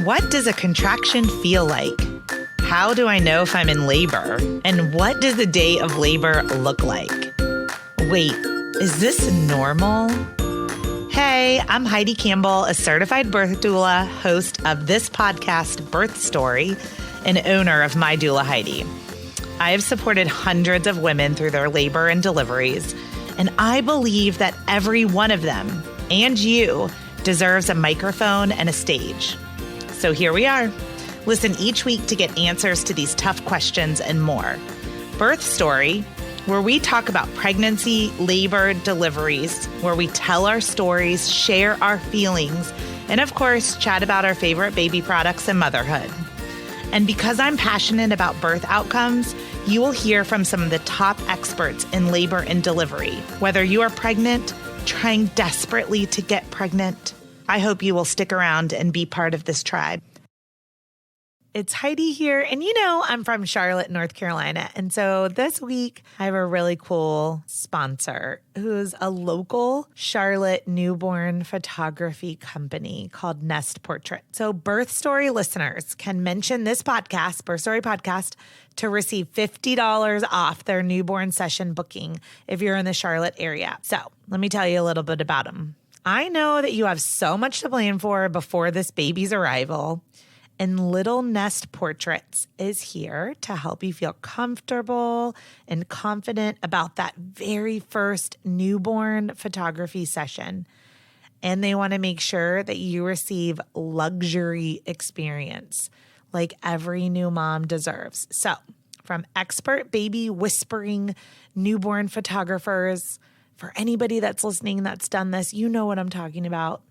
What does a contraction feel like? How do I know if I'm in labor? And what does the day of labor look like? Wait, is this normal? Hey, I'm Heidi Campbell, a certified birth doula, host of this podcast, Birth Story, and owner of My Doula Heidi. I have supported hundreds of women through their labor and deliveries, and I believe that every one of them, and you, deserves a microphone and a stage. So here we are. Listen each week to get answers to these tough questions and more. Birth Story, where we talk about pregnancy, labor, deliveries, where we tell our stories, share our feelings, and of course, chat about our favorite baby products and motherhood. And because I'm passionate about birth outcomes, you will hear from some of the top experts in labor and delivery. Whether you are pregnant, trying desperately to get pregnant, I hope you will stick around and be part of this tribe. It's Heidi here, and I'm from Charlotte, North Carolina. And so this week, I have a really cool sponsor who's a local Charlotte newborn photography company called Nest Portrait. So Birth Story listeners can mention this podcast, Birth Story Podcast, to receive $50 off their newborn session booking if you're in the Charlotte area. So let me tell you a little bit about them. I know that you have so much to plan for before this baby's arrival. And Little Nest Portraits is here to help you feel comfortable and confident about that very first newborn photography session. And they want to make sure that you receive luxury experience like every new mom deserves. So from expert baby whispering newborn photographers, for anybody that's listening that's done this, you know what I'm talking about,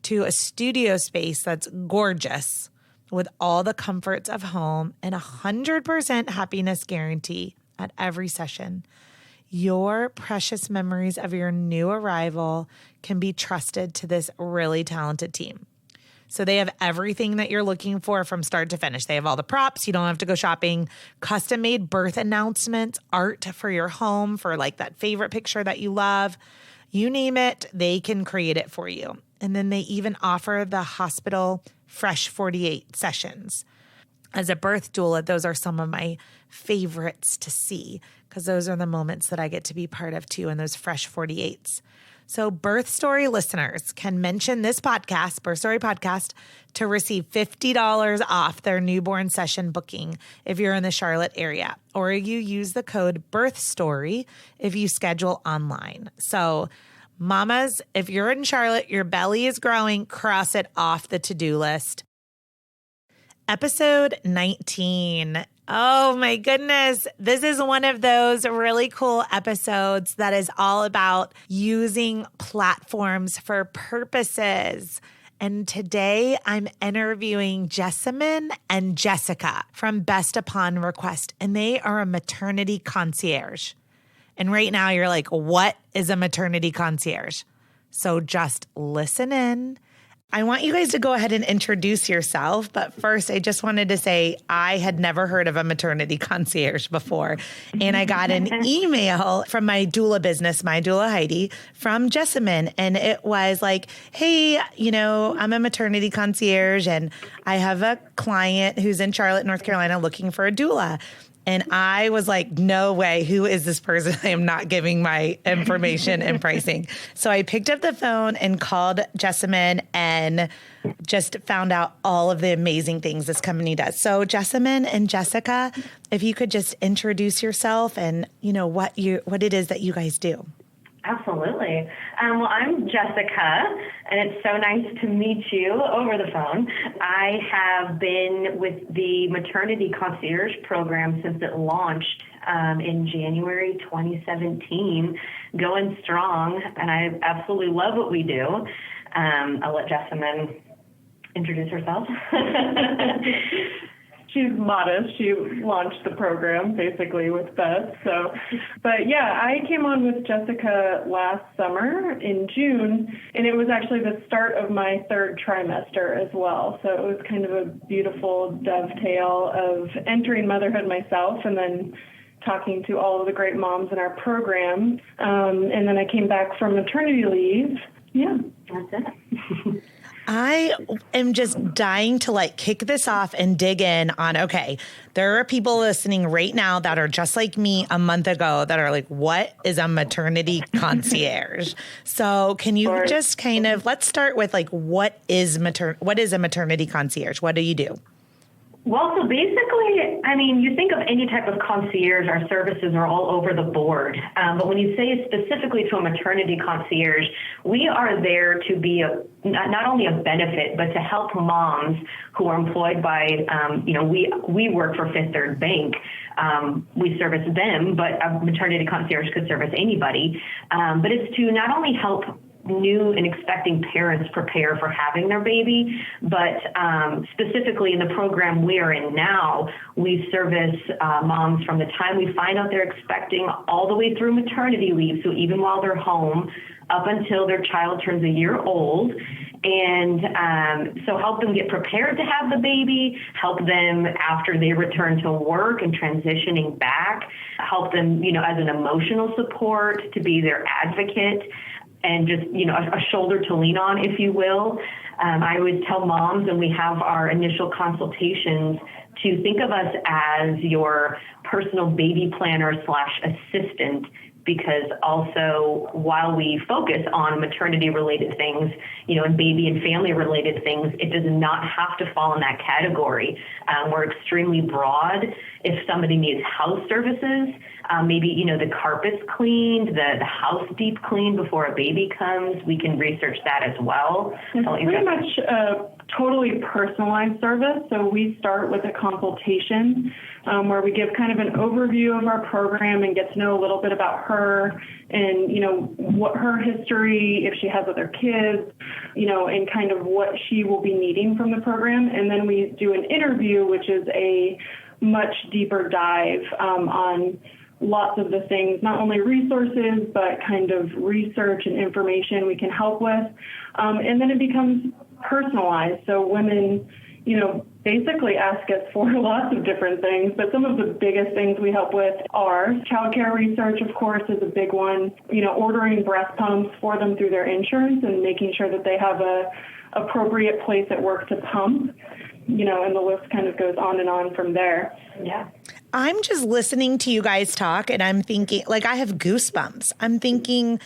to a studio space that's gorgeous, with all the comforts of home and 100% happiness guarantee at every session. Your precious memories of your new arrival can be trusted to this really talented team. So they have everything that you're looking for from start to finish. They have all the props. You don't have to go shopping. Custom-made birth announcements, art for your home, for like that favorite picture that you love. You name it, they can create it for you. And then they even offer the hospital Fresh 48 sessions. As a birth doula, those are some of my favorites to see because those are the moments that I get to be part of too in those Fresh 48s. So Birth Story listeners can mention this podcast, Birth Story Podcast, to receive $50 off their newborn session booking if you're in the Charlotte area, or you use the code BIRTHSTORY if you schedule online. So mamas, if you're in Charlotte, your belly is growing, cross it off the to-do list. Episode 19. Oh my goodness. This is one of those really cool episodes that is all about using platforms for purposes. And today I'm interviewing Jessamyn and Jessica from Best Upon Request, and they are a maternity concierge. And right now you're like, what is a maternity concierge? So just listen in. I want you guys to go ahead and introduce yourself. But first, I just wanted to say I had never heard of a maternity concierge before. And I got an email from my doula business, My Doula Heidi, from Jessamyn. And it was like, hey, I'm a maternity concierge and I have a client who's in Charlotte, North Carolina, looking for a doula. And I was like, no way, who is this person? I am not giving my information and pricing. So I picked up the phone and called Jessamyn and just found out all of the amazing things this company does. So Jessamyn and Jessica, if you could just introduce yourself and what it is that you guys do. Absolutely. Well, I'm Jessica, and it's so nice to meet you over the phone. I have been with the Maternity Concierge program since it launched in January 2017, going strong, and I absolutely love what we do. I'll let Jessamyn introduce herself. She's modest. She launched the program basically with Beth. But yeah, I came on with Jessica last summer in June, and it was actually the start of my third trimester as well. So it was kind of a beautiful dovetail of entering motherhood myself and then talking to all of the great moms in our program. And then I came back from maternity leave. Yeah, that's it. I am just dying to like kick this off and dig in on, okay, there are people listening right now that are just like me a month ago that are like, what is a maternity concierge? So can you just kind of, let's start with like, what is a maternity concierge? What do you do? Well, so basically, I mean, you think of any type of concierge, our services are all over the board. But when you say specifically to a maternity concierge, we are there to be not only a benefit, but to help moms who are employed by, we work for Fifth Third Bank. We service them, but a maternity concierge could service anybody. But it's to not only help new and expecting parents prepare for having their baby, but specifically in the program we are in now, we service moms from the time we find out they're expecting all the way through maternity leave, so even while they're home, up until their child turns a year old. And so help them get prepared to have the baby, help them after they return to work and transitioning back, help them, as an emotional support, to be their advocate, and just, a shoulder to lean on, if you will. I always tell moms when we have our initial consultations to think of us as your personal baby planner / assistant, because also while we focus on maternity related things, and baby and family related things, it does not have to fall in that category. We're extremely broad. If somebody needs house services, maybe, the carpets cleaned, the house deep cleaned before a baby comes, we can research that as well. It's pretty much a totally personalized service. So we start with a consultation where we give kind of an overview of our program and get to know a little bit about her and, what her history, if she has other kids, and kind of what she will be needing from the program. And then we do an interview, which is a much deeper dive on lots of the things, not only resources, but kind of research and information we can help with. And then it becomes personalized. So women, basically ask us for lots of different things, but some of the biggest things we help with are childcare research, of course, is a big one, ordering breast pumps for them through their insurance and making sure that they have a appropriate place at work to pump, and the list kind of goes on and on from there. Yeah. I'm just listening to you guys talk and I'm thinking, like, I have goosebumps. I'm thinking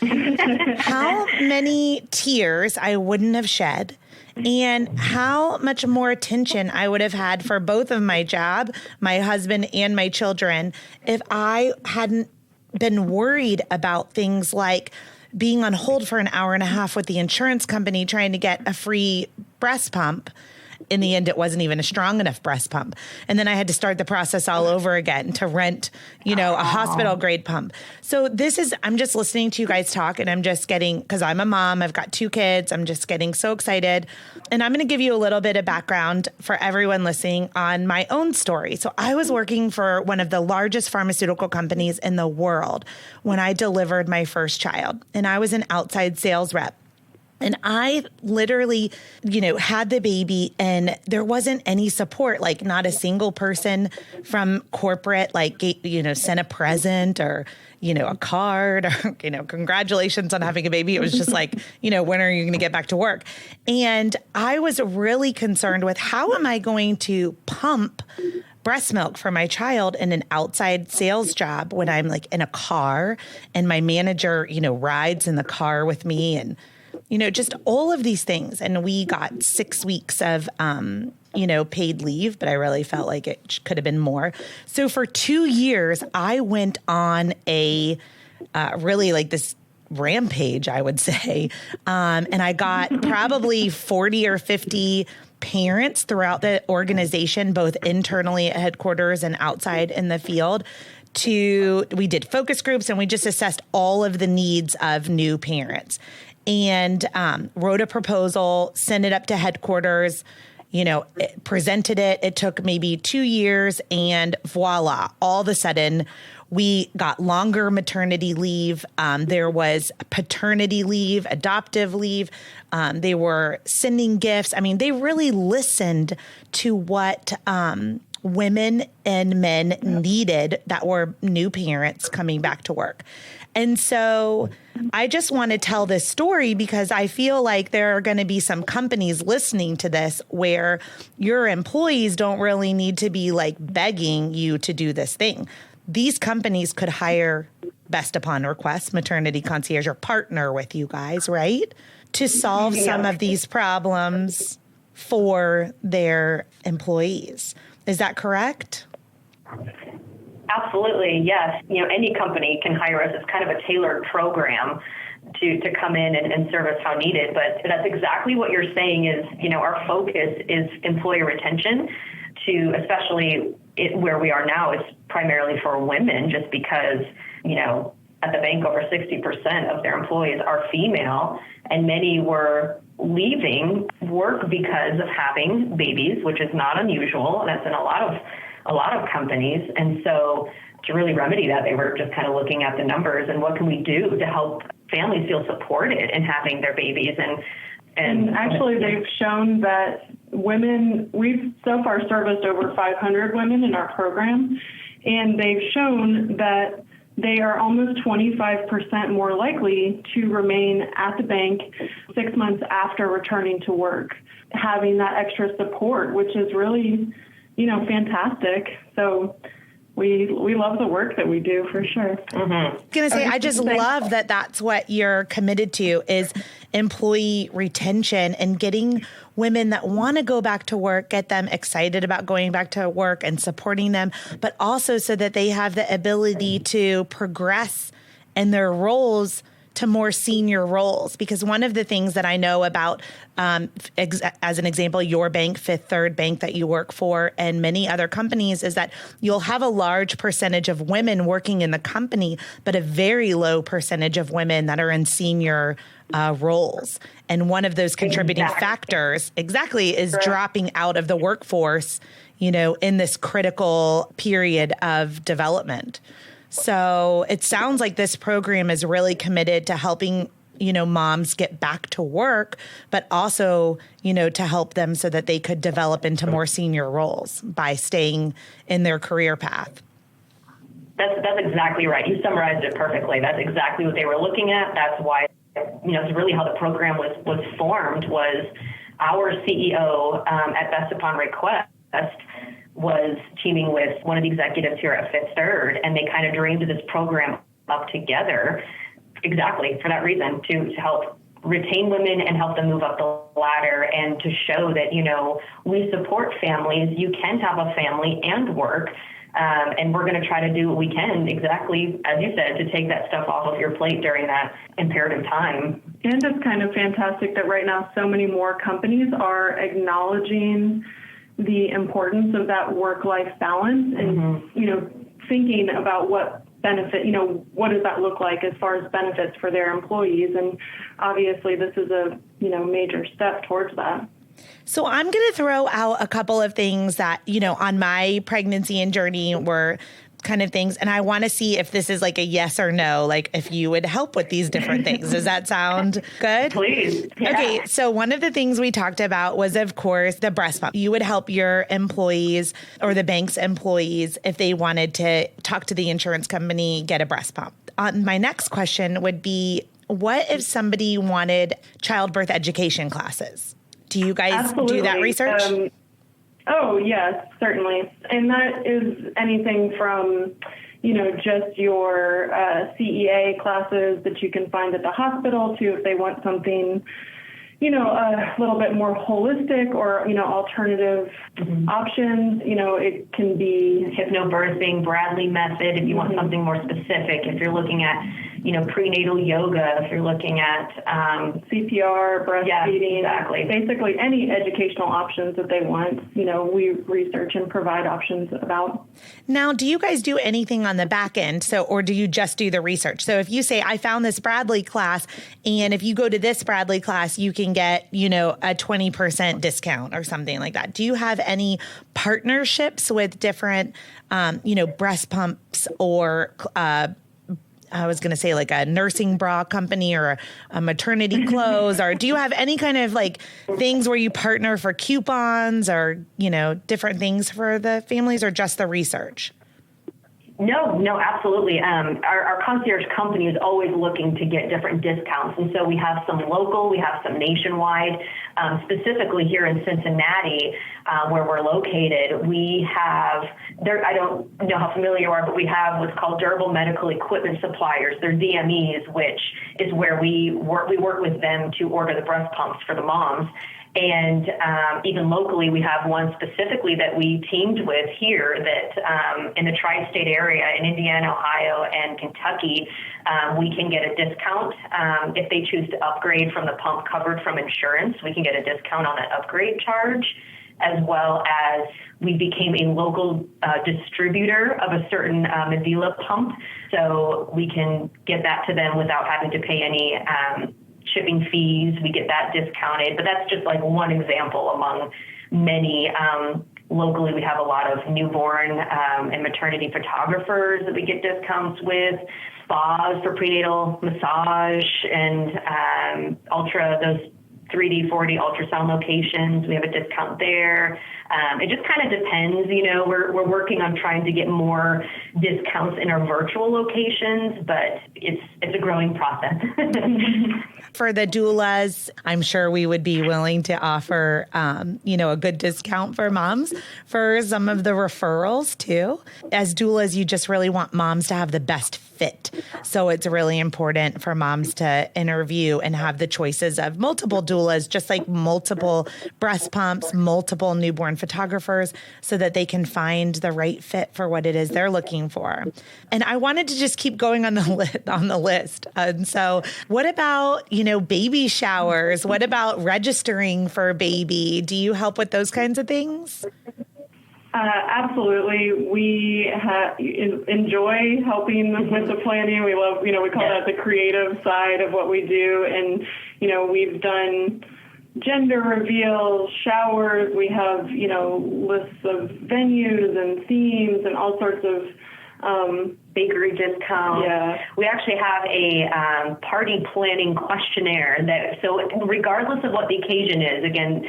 how many tears I wouldn't have shed and how much more attention I would have had for both of my job, my husband and my children, if I hadn't been worried about things like being on hold for an hour and a half with the insurance company trying to get a free breast pump. In the end, it wasn't even a strong enough breast pump. And then I had to start the process all over again to rent, a hospital grade pump. So I'm just listening to you guys talk and I'm just getting, because I'm a mom, I've got 2 kids. I'm just getting so excited. And I'm going to give you a little bit of background for everyone listening on my own story. So I was working for one of the largest pharmaceutical companies in the world when I delivered my first child. And I was an outside sales rep. And I literally, had the baby and there wasn't any support, like not a single person from corporate, sent a present or, a card or, congratulations on having a baby. It was just like, when are you going to get back to work? And I was really concerned with how am I going to pump breast milk for my child in an outside sales job when I'm like in a car and my manager, rides in the car with me and just all of these things. And we got 6 weeks of, paid leave, but I really felt like it could have been more. So for 2 years, I went on a really like this rampage, I would say. And I got probably 40 or 50 parents throughout the organization, both internally at headquarters and outside in the field. We did focus groups and we just assessed all of the needs of new parents. And wrote a proposal, sent it up to headquarters, presented it. It took maybe 2 years and voila, all of a sudden we got longer maternity leave. There was paternity leave, adoptive leave. They were sending gifts. I mean, they really listened to what women and men needed that were new parents coming back to work. And so I just want to tell this story because I feel like there are going to be some companies listening to this where your employees don't really need to be like begging you to do this thing. These companies could hire best upon request, maternity concierge, or partner with you guys, right? To solve some of these problems for their employees. Is that correct? Absolutely, yes. Any company can hire us. It's kind of a tailored program to come in and service how needed. But that's exactly what you're saying is, our focus is employee retention especially where we are now is primarily for women, just because, at the bank over 60% of their employees are female, and many were leaving work because of having babies, which is not unusual. That's in a lot of companies. And so to really remedy that, they were just kind of looking at the numbers and what can we do to help families feel supported in having their babies. And actually, they've shown that we've so far serviced over 500 women in our program, and they've shown that they are almost 25% more likely to remain at the bank 6 months after returning to work, having that extra support, which is really, fantastic. So we love the work that we do for sure. Mm-hmm. I was going to say, I just love that that's what you're committed to is employee retention and getting women that want to go back to work, get them excited about going back to work and supporting them, but also so that they have the ability to progress in their roles to more senior roles. Because one of the things that I know about, as an example, your bank, Fifth Third Bank that you work for, and many other companies, is that you'll have a large percentage of women working in the company, but a very low percentage of women that are in senior roles. And one of those contributing factors is dropping out of the workforce, in this critical period of development. So it sounds like this program is really committed to helping, moms get back to work, but also, to help them so that they could develop into more senior roles by staying in their career path. That's exactly right. You summarized it perfectly. That's exactly what they were looking at. That's why, it's really how the program was formed. Was our CEO at Best Upon Request was teaming with one of the executives here at Fifth Third, and they kind of dreamed this program up together exactly for that reason, to help retain women and help them move up the ladder, and to show that, we support families. You can have a family and work, and we're going to try to do what we can, exactly as you said, to take that stuff off of your plate during that imperative time. And it's kind of fantastic that right now so many more companies are acknowledging the importance of that work-life balance and, thinking about what benefit, what does that look like as far as benefits for their employees? And obviously this is a, major step towards that. So I'm going to throw out a couple of things that, on my pregnancy and journey were kind of things. And I want to see if this is like a yes or no, like if you would help with these different things. Does that sound good? Please. Yeah. Okay. So one of the things we talked about was, of course, the breast pump. You would help your employees or the bank's employees if they wanted to talk to the insurance company, get a breast pump. My next question would be, what if somebody wanted childbirth education classes? Do you guys do that research? Oh, yes, certainly. And that is anything from, just your CEA classes that you can find at the hospital to if they want something, a little bit more holistic or, alternative options. It can be hypnobirthing, Bradley method, if you want something more specific. If you're looking at, prenatal yoga, if you're looking at CPR, breastfeeding, exactly. Basically any educational options that they want, we research and provide options about. Now, do you guys do anything on the back end? Or do you just do the research? So if you say, I found this Bradley class, and if you go to this Bradley class, you can get, a 20% discount or something like that. Do you have any partnerships with different, breast pumps or I was going to say like a nursing bra company or a maternity clothes, or do you have any kind of like things where you partner for coupons or, different things for the families, or just the research? No, absolutely. Our concierge company is always looking to get different discounts. And so we have some local, we have some nationwide, specifically here in Cincinnati, where we're located. We have, I don't know how familiar you are, but we have what's called durable medical equipment suppliers. They're DMEs, which is where we work with them to order the breast pumps for the moms. And even locally, we have one specifically that we teamed with here that in the tri-state area in Indiana, Ohio, and Kentucky, we can get a discount. If they choose to upgrade from the pump covered from insurance, we can get a discount on that upgrade charge, as well as we became a local distributor of a certain Medela pump. So we can get that to them without having to pay any shipping fees. We get that discounted, but that's just like one example among many. Locally, we have a lot of newborn and maternity photographers that we get discounts with, spas for prenatal massage, and those 3D, 4D ultrasound locations. We have a discount there. It just kind of depends. We're working on trying to get more discounts in our virtual locations, but it's a growing process. For the doulas, I'm sure we would be willing to offer, a good discount for moms for some of the referrals too. As doulas, you just really want moms to have the best fit. So it's really important for moms to interview and have the choices of multiple doulas, just like multiple breast pumps, multiple newborn photographers, so that they can find the right fit for what it is they're looking for. And I wanted to just keep going on the list. And so what about, baby showers? What about registering for a baby? Do you help with those kinds of things? Absolutely. We enjoy helping with the planning. We love, we call that the creative side of what we do. And, we've done gender reveals, showers. We have, lists of venues and themes and all sorts of bakery discounts. Yeah. We actually have a party planning questionnaire so regardless of what the occasion is, again,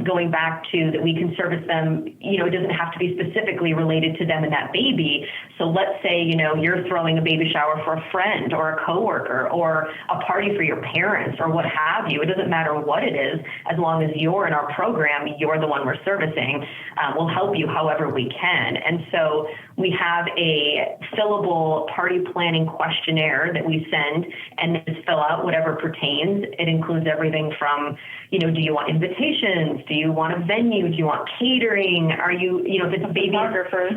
going back to that we can service them, it doesn't have to be specifically related to them and that baby. So let's say, you're throwing a baby shower for a friend or a coworker or a party for your parents or what have you. It doesn't matter what it is, as long as you're in our program, you're the one we're servicing. We'll help you however we can. And so we have a fillable party planning questionnaire that we send, and just fill out whatever pertains. It includes everything from, do you want invitations? Do you want a venue? Do you want catering? Are you, if it's a baby,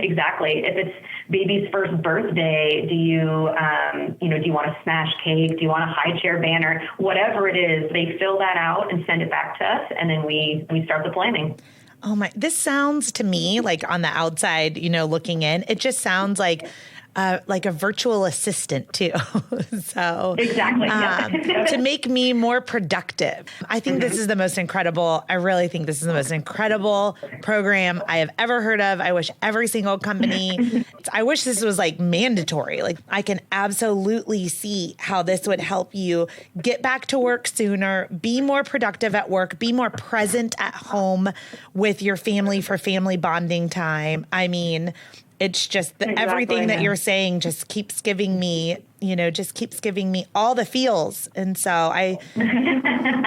exactly. If it's baby's first birthday, do you want a smash cake? Do you want a high chair banner? Whatever it is, they fill that out and send it back to us, and then we start the planning. Oh my, this sounds to me like on the outside, looking in, it just sounds like a virtual assistant too. So exactly. To make me more productive. I think this is the most incredible. I really think this is the most incredible program I have ever heard of. I wish every single company, I wish this was like mandatory. Like I can absolutely see how this would help you get back to work sooner, be more productive at work, be more present at home with your family for family bonding time. I mean, it's just everything that you're saying just keeps giving me, all the feels. And so I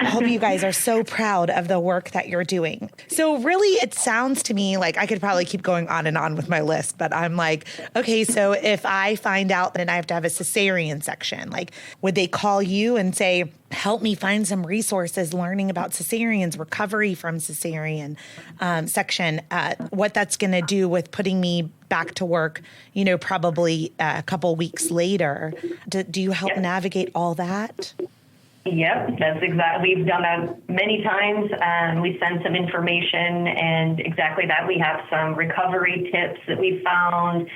hope you guys are so proud of the work that you're doing. So really, it sounds to me like I could probably keep going on and on with my list, but I'm like, okay, so if I find out that I have to have a cesarean section, like would they call you and say, help me find some resources learning about cesareans, recovery from cesarean section, what that's going to do with putting me back to work, probably a couple weeks later. Do you help navigate all that? Yep, that's exactly. We've done that many times. We send some information, and exactly that. We have some recovery tips that we found.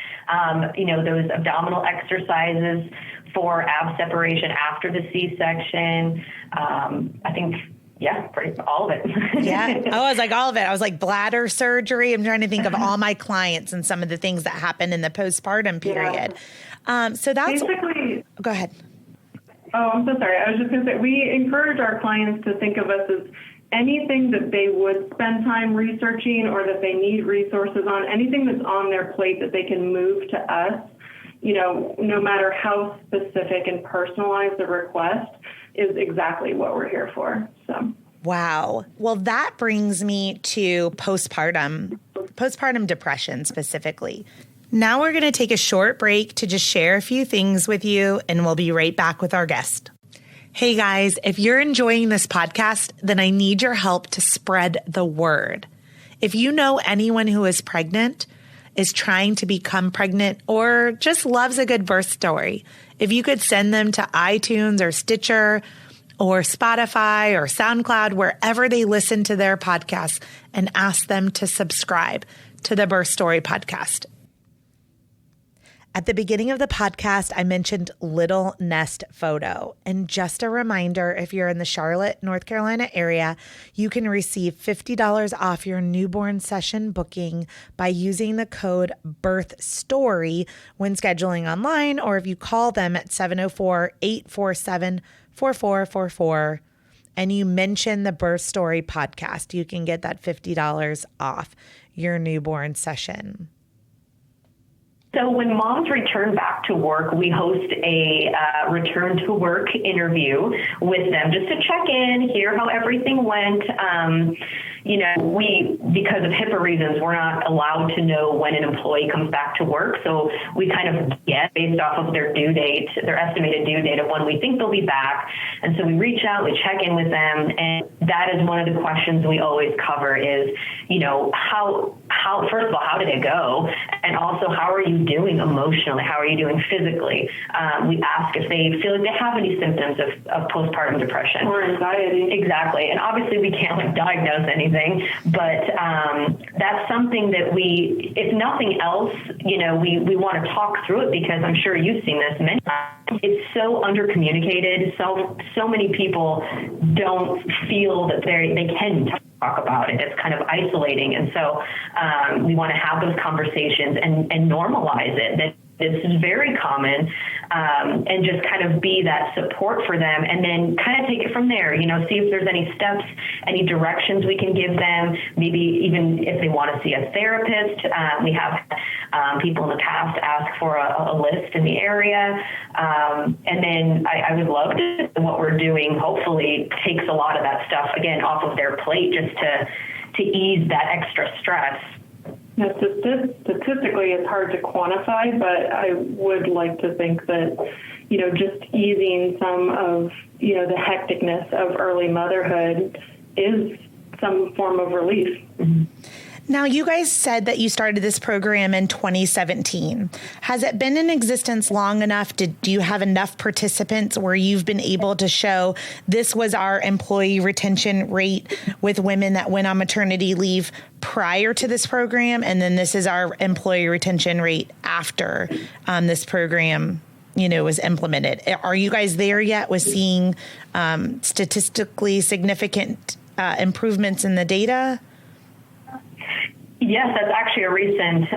Those abdominal exercises for ab separation after the C-section. I think Yeah, all of it. Yeah. Oh, I was like, all of it. I was like, bladder surgery. I'm trying to think of all my clients and some of the things that happen in the postpartum period. So that's basically. Go ahead. Oh, I'm so sorry. I was just going to say, we encourage our clients to think of us as anything that they would spend time researching or that they need resources on, anything that's on their plate that they can move to us, no matter how specific and personalized the request, is exactly what we're here for. So. Wow. Well, that brings me to postpartum depression specifically. Now we're going to take a short break to just share a few things with you, and we'll be right back with our guest. Hey guys, if you're enjoying this podcast, then I need your help to spread the word. If you know anyone who is pregnant, is trying to become pregnant, or just loves a good birth story, if you could send them to iTunes or Stitcher or Spotify or SoundCloud, wherever they listen to their podcasts, and ask them to subscribe to the Birth Story podcast. At the beginning of the podcast, I mentioned Little Nest Photo. And just a reminder, if you're in the Charlotte, North Carolina area, you can receive $50 off your newborn session booking by using the code BIRTHSTORY when scheduling online, or if you call them at 704-847-4444 and you mention the Birth Story podcast, you can get that $50 off your newborn session. So when moms return back to work, we host a return to work interview with them just to check in, hear how everything went. We, because of HIPAA reasons, we're not allowed to know when an employee comes back to work. So we kind of get based off of their due date, their estimated due date of when we think they'll be back. And so we reach out, we check in with them. And that is one of the questions we always cover is, how first of all, how did it go? And also, how are you doing emotionally? How are you doing physically? We ask if they feel like they have any symptoms of postpartum depression. Or anxiety. Exactly. And obviously we can't diagnose anything, but that's something that we, if nothing else, we want to talk through it, because I'm sure you've seen this many times. It's so undercommunicated. So many people don't feel that they can talk about it. It's kind of isolating. And so we want to have those conversations and normalize it, that this is very common, and just kind of be that support for them, and then kind of take it from there, see if there's any steps, any directions we can give them, maybe even if they want to see a therapist. We have people in the past ask for a list in the area, and then I would love to, what we're doing hopefully takes a lot of that stuff, again, off of their plate, just to ease that extra stress. Now, statistically, it's hard to quantify, but I would like to think that, just easing some of, the hecticness of early motherhood is some form of relief. Mm-hmm. Now, you guys said that you started this program in 2017. Has it been in existence long enough? Do you have enough participants where you've been able to show this was our employee retention rate with women that went on maternity leave prior to this program, and then this is our employee retention rate after this program was implemented? Are you guys there yet with seeing statistically significant improvements in the data? Yes, that's actually a recent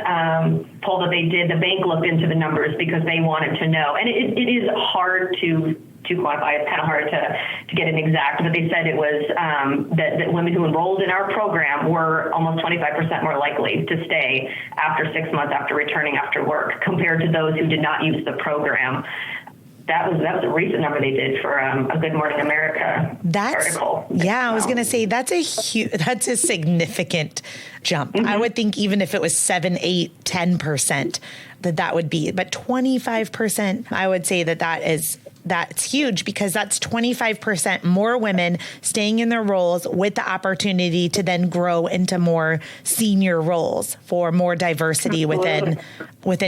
poll that they did. The bank looked into the numbers because they wanted to know. And it is hard to quantify. It's kind of hard to get an exact, but they said it was that women who enrolled in our program were almost 25% more likely to stay after 6 months after returning after work compared to those who did not use the program. That was a recent number they did for a Good Morning America article. Yeah, I was going to say that's a significant jump. Mm-hmm. I would think even if it was 7, 8, 10%, that would be, but 25%, I would say that's huge, because that's 25% more women staying in their roles with the opportunity to then grow into more senior roles for more diversity within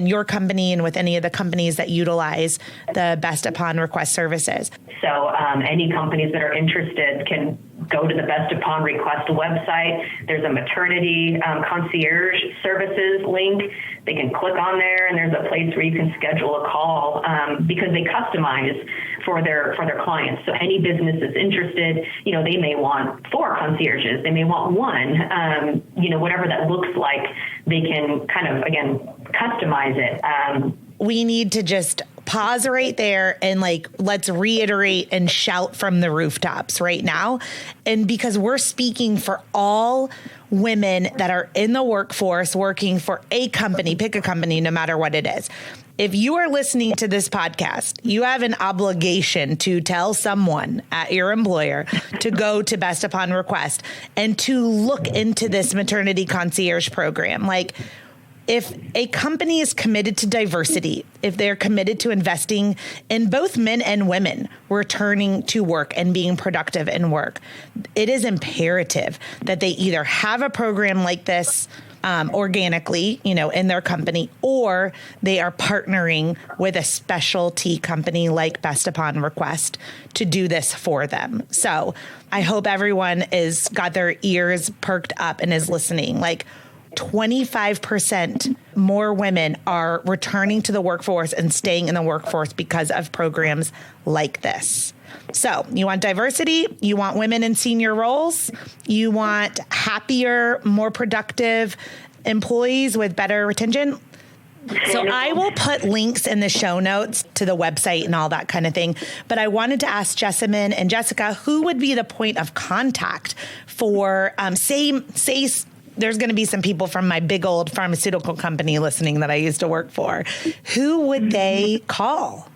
your company and with any of the companies that utilize the Best Upon Request services. So any companies that are interested can go to the Best Upon Request website. There's a maternity concierge services link. They can click on there, and there's a place where you can schedule a call because they customize for their clients. So any business is interested, they may want 4 concierges, they may want 1, whatever that looks like, they can kind of, again, customize it. We need to just pause right there and let's reiterate and shout from the rooftops right now. And because we're speaking for all women that are in the workforce working for a company, pick a company, no matter what it is. If you are listening to this podcast, you have an obligation to tell someone at your employer to go to Best Upon Request and to look into this maternity concierge program. If a company is committed to diversity, if they're committed to investing in both men and women returning to work and being productive in work, it is imperative that they either have a program like this organically, in their company, or they are partnering with a specialty company like Best Upon Request to do this for them. So I hope everyone is got their ears perked up and is listening. 25% more women are returning to the workforce and staying in the workforce because of programs like this. So you want diversity, you want women in senior roles, you want happier, more productive employees with better retention. So I will put links in the show notes to the website and all that kind of thing. But I wanted to ask Jessamyn and Jessica, who would be the point of contact for, say there's going to be some people from my big old pharmaceutical company listening that I used to work for. Who would they call?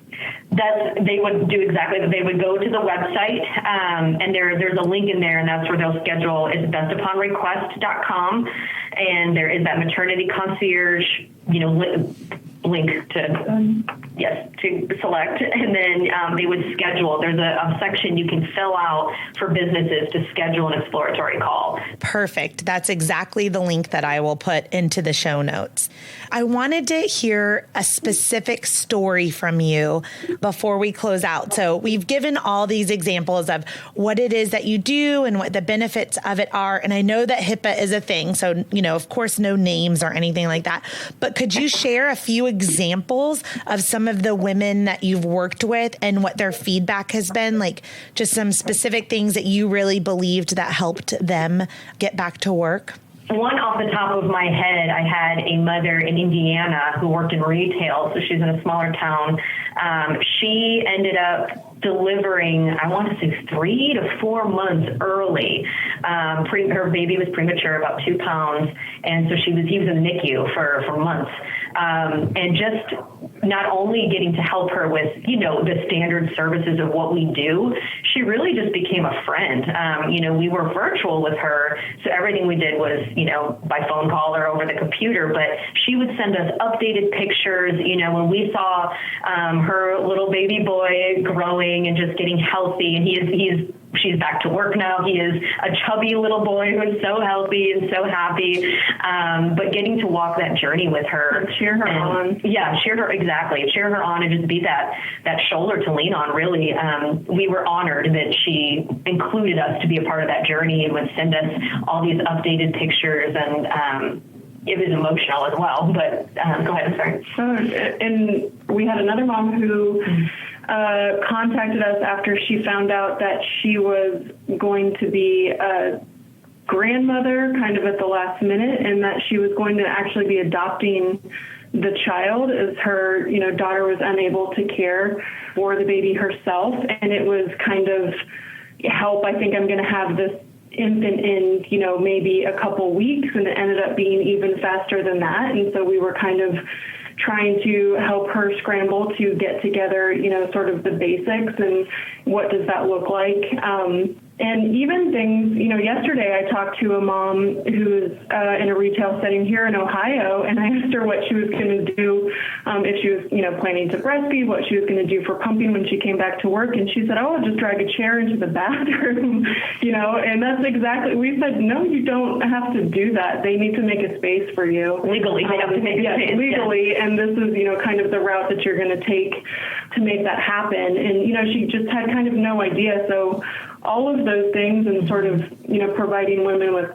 They would do exactly that. They would go to the website, and there's a link in there, and that's where they'll schedule. It's bestuponrequest.com, and there is that maternity concierge, link to select, and then they would schedule. There's a section you can fill out for businesses to schedule an exploratory call. Perfect. That's exactly the link that I will put into the show notes. I wanted to hear a specific story from you before we close out. So we've given all these examples of what it is that you do and what the benefits of it are. And I know that HIPAA is a thing. So, of course, no names or anything like that. But could you share a few examples of some of the women that you've worked with and what their feedback has been? Just some specific things that you really believed that helped them get back to work? One off the top of my head, I had a mother in Indiana who worked in retail, so she's in a smaller town. She ended up delivering, I want to say 3 to 4 months early. Her baby was premature, about 2 pounds, and so he was in the NICU for months. And just not only getting to help her with, the standard services of what we do, she really just became a friend. We were virtual with her, so everything we did was, by phone call or over the computer, but she would send us updated pictures. When we saw her little baby boy growing and just getting healthy, and she's back to work now. He is a chubby little boy who is so healthy and so happy. But getting to walk that journey with her. And cheer her on. Yeah, cheer her on and just be that shoulder to lean on, really. We were honored that she included us to be a part of that journey and would send us all these updated pictures, and it was emotional as well. But go ahead, I'm sorry. And we had another mom who contacted us after she found out that she was going to be a grandmother kind of at the last minute, and that she was going to actually be adopting the child as her, daughter was unable to care for the baby herself. And it was kind of, help, I think I'm going to have this infant in, maybe a couple weeks, and it ended up being even faster than that. And so we were kind of trying to help her scramble to get together, sort of the basics and what does that look like. And even things, yesterday I talked to a mom who is in a retail setting here in Ohio, and I asked her what she was going to do if she was, planning to breastfeed, what she was going to do for pumping when she came back to work. And she said, I'll just drag a chair into the bathroom, and that's exactly, we said, no, you don't have to do that. They need to make a space for you. Legally, they have to make a space. Legally, yeah. And this is, kind of the route that you're going to take to make that happen. And, she just had kind of no idea. So all of those things and sort of, providing women with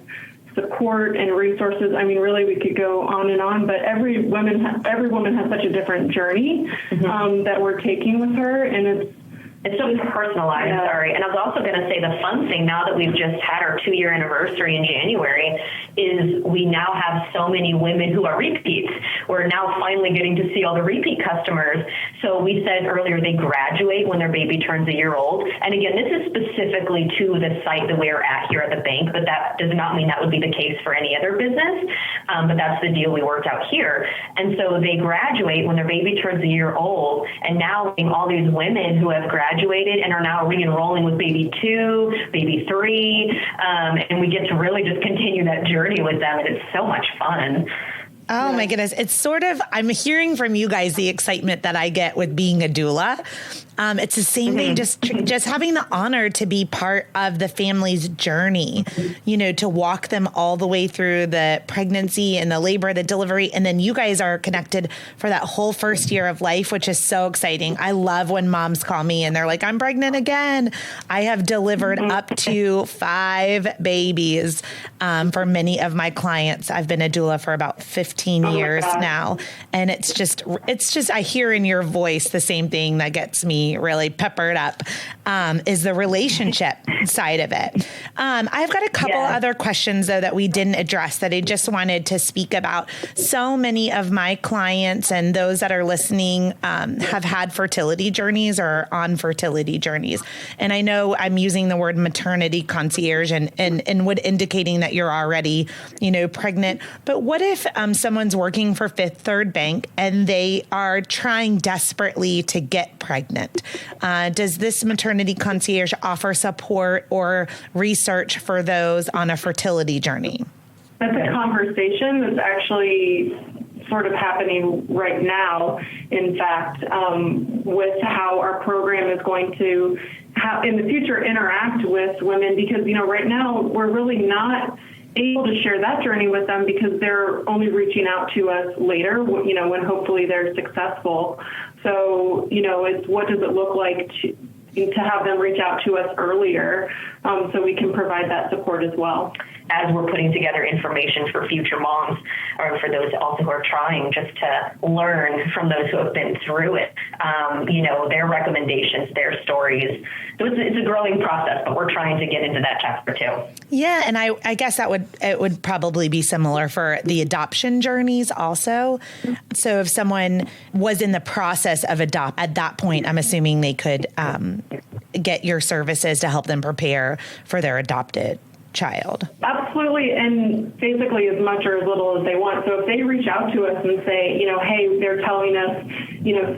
support and resources. I mean, really, we could go on and on, but every woman has such a different journey that we're taking with her, and it's so personalized, sorry. And I was also going to say the fun thing now that we've just had our 2-year anniversary in January is we now have so many women who are repeats. We're now finally getting to see all the repeat customers. So we said earlier they graduate when their baby turns a year old. And again, this is specifically to the site that we're at here at the bank, but that does not mean that would be the case for any other business. But that's the deal we worked out here. And so they graduate when their baby turns a year old. And now all these women who have graduated and are now re-enrolling with baby 2, baby 3, and we get to really just continue that journey with them, and it's so much fun. Oh my goodness. It's sort of, I'm hearing from you guys the excitement that I get with being a doula. It's the same thing, just having the honor to be part of the family's journey, to walk them all the way through the pregnancy and the labor, the delivery. And then you guys are connected for that whole first year of life, which is so exciting. I love when moms call me and they're like, I'm pregnant again. I have delivered up to 5 babies for many of my clients. I've been a doula for about 15 years now. And it's just, I hear in your voice the same thing that gets me really peppered up, is the relationship side of it. I've got a couple other questions, though, that we didn't address that I just wanted to speak about. So many of my clients and those that are listening have had fertility journeys or on fertility journeys. And I know I'm using the word maternity concierge and would indicating that you're already, pregnant. But what if someone's working for Fifth Third Bank and they are trying desperately to get pregnant? Does this maternity concierge offer support or research for those on a fertility journey? That's a conversation that's actually sort of happening right now, in fact, with how our program is going to, in the future, interact with women, because, right now we're really not able to share that journey with them because they're only reaching out to us later, when hopefully they're successful. So, it's what does it look like to have them reach out to us earlier, so we can provide that support as well. As we're putting together information for future moms, or for those also who are trying just to learn from those who have been through it, their recommendations, their stories. So it's a growing process, but we're trying to get into that chapter too. Yeah, and I guess it would probably be similar for the adoption journeys also. So if someone was in the process of adopt at that point, I'm assuming they could get your services to help them prepare for their adopted child. Absolutely, and basically as much or as little as they want. So if they reach out to us and say, hey, they're telling us,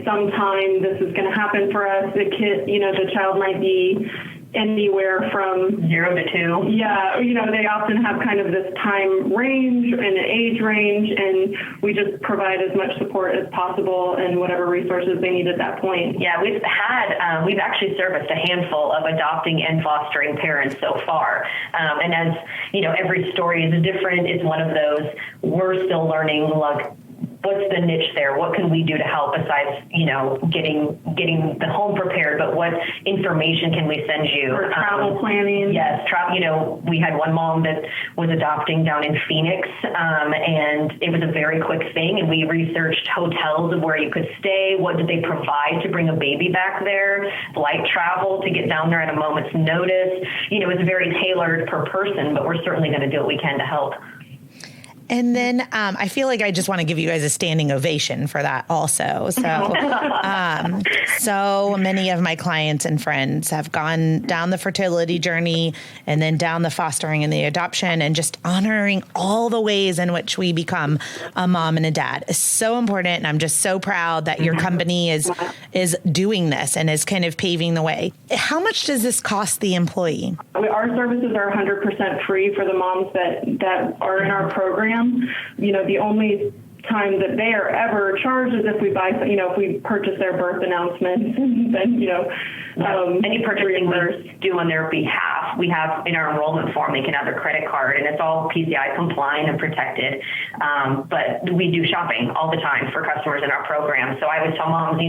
sometime this is going to happen for us, the kid, the child might be anywhere from 0 to 2. Yeah, they often have kind of this time range and an age range, and we just provide as much support as possible and whatever resources they need at that point. Yeah, we've actually serviced a handful of adopting and fostering parents so far. And as every story is different. It's one of those, we're still learning, what's the niche there? What can we do to help besides, getting the home prepared, but what information can we send you? Or travel planning. Yes. We had one mom that was adopting down in Phoenix, and it was a very quick thing. And we researched hotels of where you could stay. What did they provide to bring a baby back there? Flight travel to get down there at a moment's notice. It's very tailored per person, but we're certainly going to do what we can to help. And then I feel like I just want to give you guys a standing ovation for that also. So, so many of my clients and friends have gone down the fertility journey and then down the fostering and the adoption, and just honoring all the ways in which we become a mom and a dad is so important. And I'm just so proud that your company is doing this and is kind of paving the way. How much does this cost the employee? Our services are 100% free for the moms that are in our program. The only time that they are ever charged is if we buy, if we purchase their birth announcements, then, any purchasing we do on their behalf, we have in our enrollment form, they can have their credit card, and it's all PCI compliant and protected. But we do shopping all the time for customers in our program. So I always tell moms,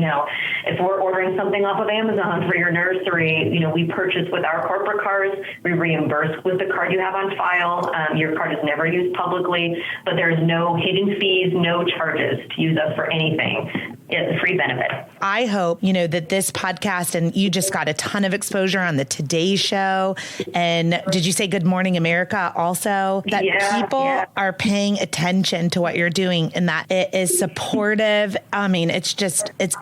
if we're ordering something off of Amazon for your nursery, we purchase with our corporate cards, we reimburse with the card you have on file. Your card is never used publicly, but there's no hidden fees, no charges to use us for anything. It's a free benefit. I hope, that this podcast, and you just got a ton of exposure on the Today Show. And did you say Good Morning America also? That people are paying attention to what you're doing and that it is supportive. I mean, it's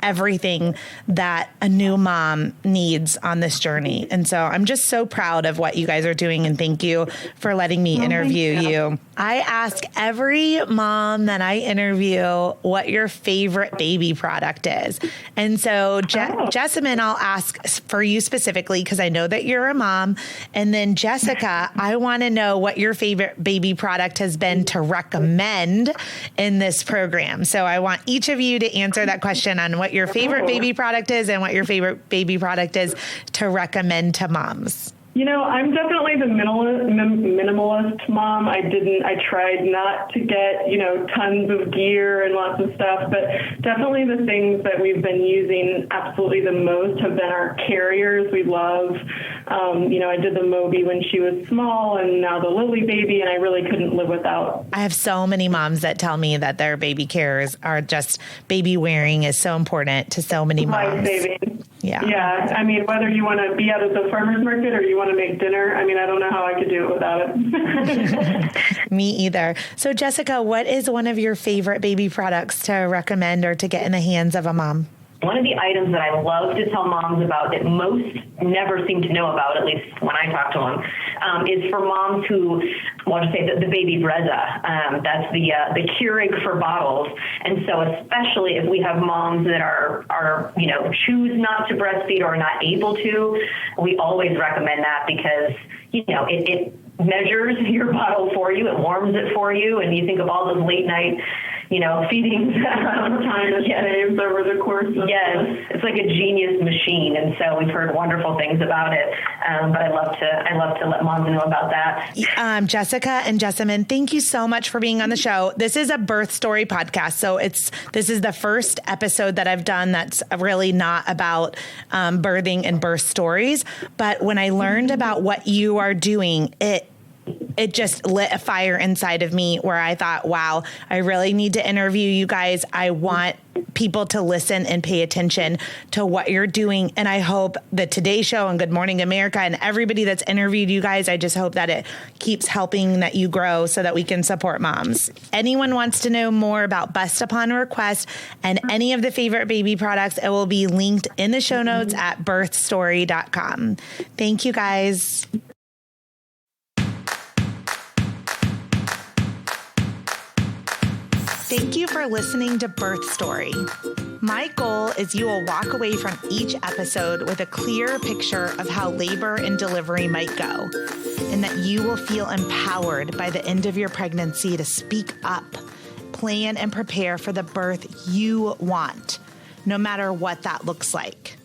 everything that a new mom needs on this journey. And so I'm just so proud of what you guys are doing. And thank you for letting me interview you. I ask every mom that I interview what your favorite baby product is. And so Jessamyn, I'll ask for you specifically because I know that you're a mom. And then Jessica, I want to know what your favorite baby product has been to recommend in this program. So I want each of you to answer that question on what your favorite baby product is and what your favorite baby product is to recommend to moms. I'm definitely the minimalist mom. I tried not to get, tons of gear and lots of stuff, but definitely the things that we've been using absolutely the most have been our carriers. We love, I did the Moby when she was small and now the Lilly baby, and I really couldn't live without. I have so many moms that tell me that their baby carriers are just, baby wearing is so important to so many moms. Life-saving. Yeah. Yeah. I mean, whether you want to be out at the farmer's market or you want to make dinner, I don't know how I could do it without it. Me either. So Jessica, what is one of your favorite baby products to recommend or to get in the hands of a mom? One of the items that I love to tell moms about that most never seem to know about, at least when I talk to them, is for moms who want to say the baby Brezza. That's the Keurig for bottles. And so especially if we have moms that are choose not to breastfeed or not able to, we always recommend that because, it measures your bottle for you. It warms it for you. And you think of all those late night feedings time it saves over the course of it's like a genius machine, and so we've heard wonderful things about it. But I love to let moms know about that. Jessica and Jessamyn, thank you so much for being on the show. This is a birth story podcast, so this is the first episode that I've done that's really not about birthing and birth stories. But when I learned about what you are doing, it just lit a fire inside of me where I thought, wow, I really need to interview you guys. I want people to listen and pay attention to what you're doing. And I hope the Today Show and Good Morning America and everybody that's interviewed you guys, I just hope that it keeps helping that you grow so that we can support moms. Anyone wants to know more about Bust Upon Request and any of the favorite baby products, it will be linked in the show notes at birthstory.com. Thank you guys. Thank you for listening to Birth Story. My goal is you will walk away from each episode with a clear picture of how labor and delivery might go, and that you will feel empowered by the end of your pregnancy to speak up, plan and prepare for the birth you want, no matter what that looks like.